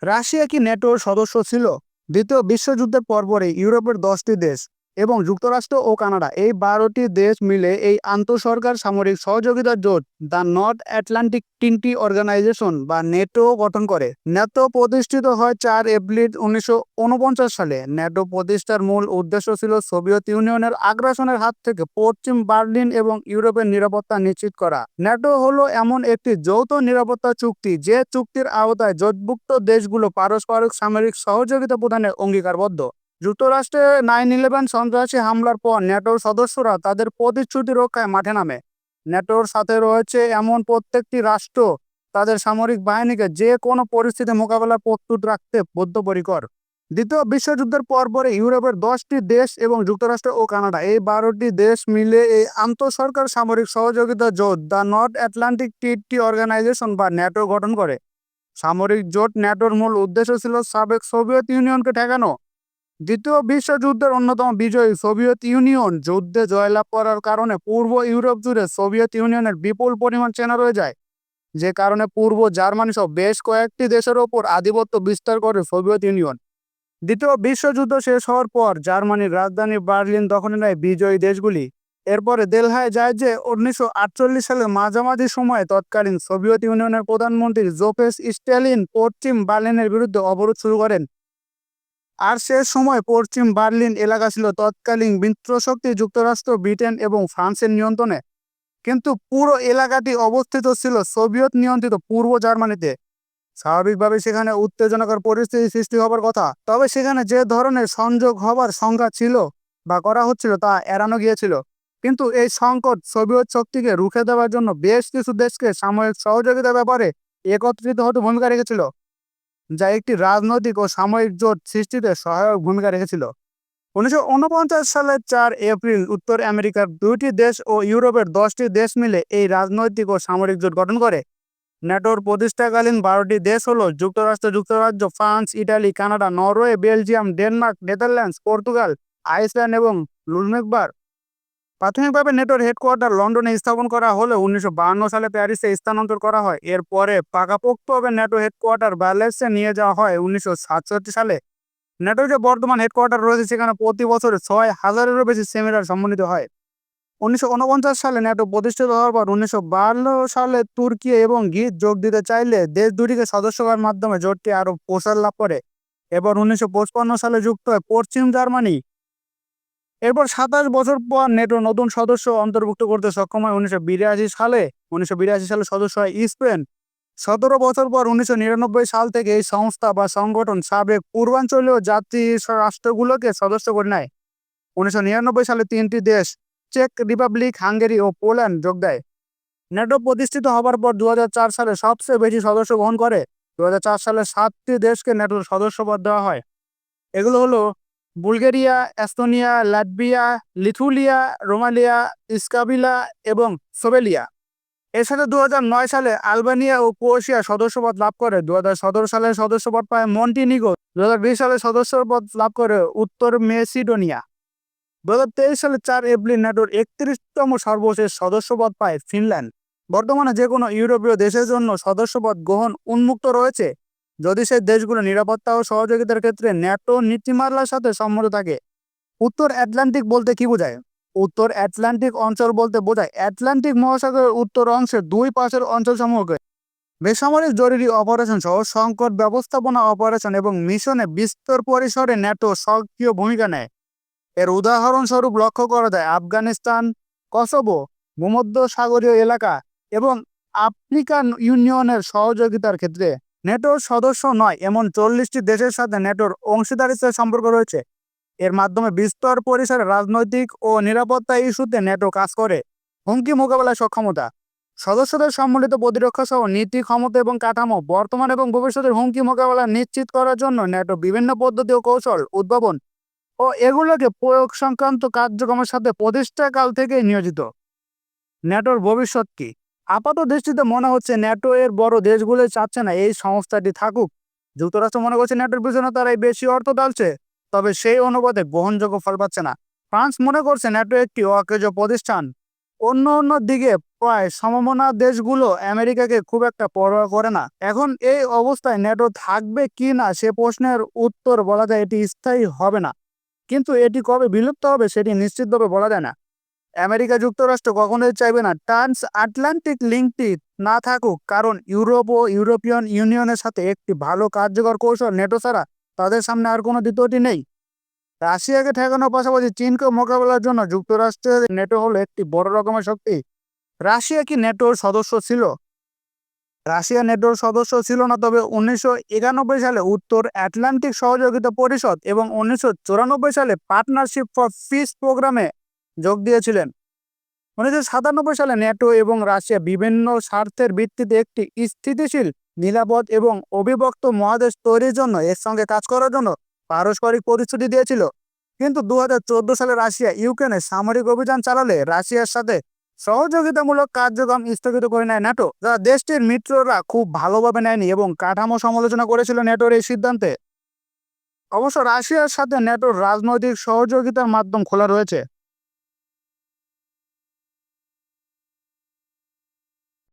Russia কি ন্যাটোর সদস্য ছিল? দ্বিতীয় বিশ্বযুদ্ধের পরপরই ইউরোপের 10টি দেশ এবং যুক্তরাষ্ট্র ও কানাডা এই 12টি দেশ মিলে এই আন্তঃসরকার সামরিক সহযোগিতার জোট the North Atlantic Treaty Organization বা নেটো গঠন করে। ন্যাটো প্রতিষ্ঠিত হয় 4 এপ্রিল 1949 সালে। ন্যাটো প্রতিষ্ঠার মূল উদ্দেশ্য ছিল সোভিয়েত ইউনিয়নের আগ্রাসনের হাত থেকে পশ্চিম বার্লিন এবং ইউরোপের নিরাপত্তা নিশ্চিত করা। ন্যাটো হলো এমন একটি যৌথ নিরাপত্তা চুক্তি যে চুক্তির আওতায় জোটভুক্ত দেশগুলো পারস্পরিক সামরিক সহযোগিতা প্রদানে অঙ্গীকারবদ্ধ। যুক্তরাষ্ট্রে 9/11 সন্ত্রাসী হামলার পর ন্যাটোর সদস্যরা তাদের প্রতিশ্রুতি রক্ষায় মাঠে নামে। ন্যাটোর সাথে রয়েছে এমন প্রত্যেকটি রাষ্ট্র তাদের সামরিক বাহিনীকে যে কোনো পরিস্থিতি মোকাবেলায় প্রস্তুত রাখতে বদ্ধপরিকর। দ্বিতীয় বিশ্বযুদ্ধের পরপরে ইউরোপের 10টি দেশ এবং যুক্তরাষ্ট্র ও কানাডা এই 12টি দেশ মিলে এই আন্তঃসরকার সামরিক সহযোগিতা জোট the North Atlantic Treaty Organization বা ন্যাটো গঠন করে। সামরিক জোট ন্যাটোর মূল উদ্দেশ্য ছিল সাবেক সোভিয়েত ইউনিয়নকে ঠেকানো। দ্বিতীয় বিশ্বযুদ্ধের অন্যতম বিজয়ী সোভিয়েত ইউনিয়ন যুদ্ধে জয়লাভ করার কারণে পূর্ব ইউরোপ জুড়ে সোভিয়েত ইউনিয়নের বিপুল পরিমাণ সেনা রয়ে যায়, যে কারণে পূর্ব জার্মানি সহ বেশ কয়েকটি দেশের ওপর আধিপত্য বিস্তার করে সোভিয়েত ইউনিয়ন। দ্বিতীয় বিশ্বযুদ্ধ শেষ হওয়ার পর জার্মানির রাজধানী বার্লিন দখলে নেয় বিজয়ী দেশগুলি। এরপরে দেলহায় যায় যে 1948 সালের মাঝামাঝি সময়ে তৎকালীন সোভিয়েত ইউনিয়নের প্রধানমন্ত্রী জোসেফ স্ট্যালিন পশ্চিম বার্লিনের বিরুদ্ধে অবরোধ শুরু করেন। আর সে সময় পশ্চিম বার্লিন এলাকা ছিল তৎকালীন মিত্রশক্তি যুক্তরাষ্ট্র, ব্রিটেন এবং ফ্রান্সের নিয়ন্ত্রণে, কিন্তু পুরো এলাকাটি অবস্থিত ছিল সোভিয়েত নিয়ন্ত্রিত পূর্ব জার্মানিতে। স্বাভাবিকভাবে সেখানে উত্তেজনাকর পরিস্থিতি সৃষ্টি হবার কথা, তবে সেখানে যে ধরনের সংযোগ হবার সংখ্যা ছিল বা করা হচ্ছিল তা এড়ানো গিয়েছিল। কিন্তু এই সংকট সোভিয়েত শক্তিকে রুখে দেওয়ার জন্য বেশ কিছু দেশকে সামরিক সহযোগিতার ব্যাপারে একত্রিত হতে ভূমিকা রেখেছিল, যা একটি রাজনৈতিক ও সামরিক জোট সৃষ্টিতে সহায়ক ভূমিকা রেখেছিল। 1949 সালের 4 এপ্রিল উত্তর আমেরিকার 2টি দেশ ও ইউরোপের 10টি দেশ মিলে এই রাজনৈতিক ও সামরিক জোট গঠন করে। ন্যাটোর প্রতিষ্ঠাকালীন 12টি দেশ হল যুক্তরাষ্ট্র, যুক্তরাজ্য, France, Italy, Canada, Norway, Belgium, Denmark, Netherlands, Portugal, Iceland এবং লুক্সেমবার্গ। প্রাথমিকভাবে নেটোর হেডকোয়ার্টার লন্ডনে স্থাপন করা হলে 1952 সালে প্যারিসে স্থানান্তর করা হয়। এরপরে পাকাপোক্তভাবে ন্যাটো হেডকোয়ার্টার ব্রাসেলসে নিয়ে যাওয়া হয় 1967 সালে। ন্যাটোর যে বর্তমান হেডকোয়ার্টার রয়েছে সেখানে প্রতি বছর 6,000-এরও বেশি সেমিনার সম্মানিত হয়। 1949 সালে ন্যাটো প্রতিষ্ঠিত হওয়ার পর 1952 সালে তুর্কি এবং গ্রিস যোগ দিতে চাইলে দেশ দুটিকে সদস্য করার মাধ্যমে জোটটি আরও প্রসার লাভ করে। এবার 1955 সালে যুক্ত হয় পশ্চিম জার্মানি। এরপর 27 বছর পর নেটো নতুন সদস্য অন্তর্ভুক্ত করতে সক্ষম হয় 1982 সালে। 1982 সালে সদস্য হয় স্পেন। 17 বছর পর 1999 সাল থেকে এই সংস্থা বা সংগঠন সাবেক পূর্বাঞ্চলীয় জাতি রাষ্ট্রগুলোকে সদস্য করে নেয়। 1999 সালে 3টি দেশ চেক রিপাবলিক, হাঙ্গেরি ও পোল্যান্ড যোগ দেয়। ন্যাটো প্রতিষ্ঠিত হবার পর 2004 সালে সবচেয়ে বেশি সদস্য গ্রহণ করে। 2004 সালে 7টি দেশকে ন্যাটোর সদস্যপদ দেওয়া হয়। এগুলো হলো Bulgaria, Estonia, Latvia, Lithuania, Romania, Slovakia এবং স্লোভেনিয়া। এর সাথে 2009 সালে আলবেনিয়া ও ক্রোয়েশিয়া সদস্যপদ লাভ করে। 2017 সালে সদস্যপদ পায় মন্টিনিগ্রো। 2020 সালে সদস্যপদ লাভ করে উত্তর মেসিডোনিয়া। 2023 সালে 4 এপ্রিল ন্যাটোর 31তম সর্বশেষ সদস্যপদ পায় ফিনল্যান্ড। বর্তমানে যে কোনো ইউরোপীয় দেশের জন্য সদস্যপদ গ্রহণ উন্মুক্ত রয়েছে, যদি সেই দেশগুলো নিরাপত্তা ও সহযোগিতার ক্ষেত্রে ন্যাটো নীতিমালার সাথে সম্মত থাকে। উত্তর আটলান্টিক বলতে কি বোঝায়? উত্তর আটলান্টিক অঞ্চল বলতে বোঝায় আটলান্টিক মহাসাগরের উত্তর অংশের দুই পাশের অঞ্চলসমূহকে। বেসামরিক জরুরি অপারেশন সহ সংকট ব্যবস্থাপনা অপারেশন এবং মিশনে বিস্তর পরিসরে ন্যাটো সক্রিয় ভূমিকা নেয়। এর উদাহরণস্বরূপ লক্ষ্য করা যায় আফগানিস্তান, কসোভো, ভূমধ্যসাগরীয় এলাকা এবং আফ্রিকান ইউনিয়নের সহযোগিতার ক্ষেত্রে। ন্যাটোর সদস্য নয় এমন 40টি দেশের সাথে ন্যাটোর অংশীদারিত্বের সম্পর্ক রয়েছে। এর মাধ্যমে বিস্তর পরিসরে রাজনৈতিক ও নিরাপত্তা ইস্যুতে ন্যাটো কাজ করে। হুমকি মোকাবেলায় সক্ষমতা, সদস্যদের সম্মিলিত প্রতিরক্ষা সহ নীতি, ক্ষমতা এবং কাঠামো বর্তমান এবং ভবিষ্যতের হুমকি মোকাবেলা নিশ্চিত করার জন্য ন্যাটো বিভিন্ন পদ্ধতি ও কৌশল উদ্ভাবন ও এগুলোকে প্রয়োগ সংক্রান্ত কার্যক্রমের সাথে প্রতিষ্ঠাকাল থেকেই নিয়োজিত। ন্যাটোর ভবিষ্যৎ কি? আপাত দৃষ্টিতে মনে হচ্ছে ন্যাটো এর বড় দেশগুলো চাচ্ছে না এই সংস্থাটি থাকুক। যুক্তরাষ্ট্র মনে করছে ন্যাটোর পিছনে তারাই বেশি অর্থ ঢালছে, তবে সেই অনুপাতে গ্রহণযোগ্য ফল পাচ্ছে না। ফ্রান্স মনে করছে ন্যাটো একটি অকেজো প্রতিষ্ঠান। অন্য দিকে প্রায় সমমনা দেশগুলো আমেরিকাকে খুব একটা পরোয়া করে না। এখন এই অবস্থায় ন্যাটো থাকবে কি না সে প্রশ্নের উত্তর বলা যায় এটি স্থায়ী হবে না, কিন্তু এটি কবে বিলুপ্ত হবে সেটি নিশ্চিতভাবে বলা যায় না। আমেরিকা যুক্তরাষ্ট্র কখনোই চাইবে না ট্রান্স আটলান্টিক লিঙ্কটি না থাকুক, কারণ ইউরোপ ও ইউরোপিয়ান ইউনিয়নের সাথে একটি ভালো কার্যকর কৌশল নেটো ছাড়া তাদের সামনে আর কোনো দ্বিতীয়টি নেই। রাশিয়াকে ঠেকানোর পাশাপাশি চীনকে মোকাবেলার জন্য যুক্তরাষ্ট্রের নেটো হলো একটি বড় রকমের শক্তি। রাশিয়া কি নেটোর সদস্য ছিল? রাশিয়া নেটোর সদস্য ছিল না, তবে 1991 সালে উত্তর আটলান্টিক সহযোগিতা পরিষদ এবং 1994 সালে পার্টনারশিপ ফর পিস প্রোগ্রামে যোগ দিয়েছিলেন। 1997 সালে ন্যাটো এবং রাশিয়া বিভিন্ন স্বার্থের ভিত্তিতে একটি স্থিতিশীল, নিরাপদ এবং অবিভক্ত মহাদেশ তৈরির জন্য একসঙ্গে কাজ করার জন্য পারস্পরিক প্রতিশ্রুতি দিয়েছিল। কিন্তু 2014 সালে রাশিয়া ইউক্রেনে সামরিক অভিযান চালালে রাশিয়ার সাথে সহযোগিতামূলক কার্যক্রম স্থগিত করে নেয় ন্যাটো, যা দেশটির মিত্ররা খুব ভালোভাবে নেয়নি এবং কাঠামো সমালোচনা করেছিল ন্যাটোর এই সিদ্ধান্তে। অবশ্য রাশিয়ার সাথে ন্যাটোর রাজনৈতিক সহযোগিতার মাধ্যম খোলা রয়েছে।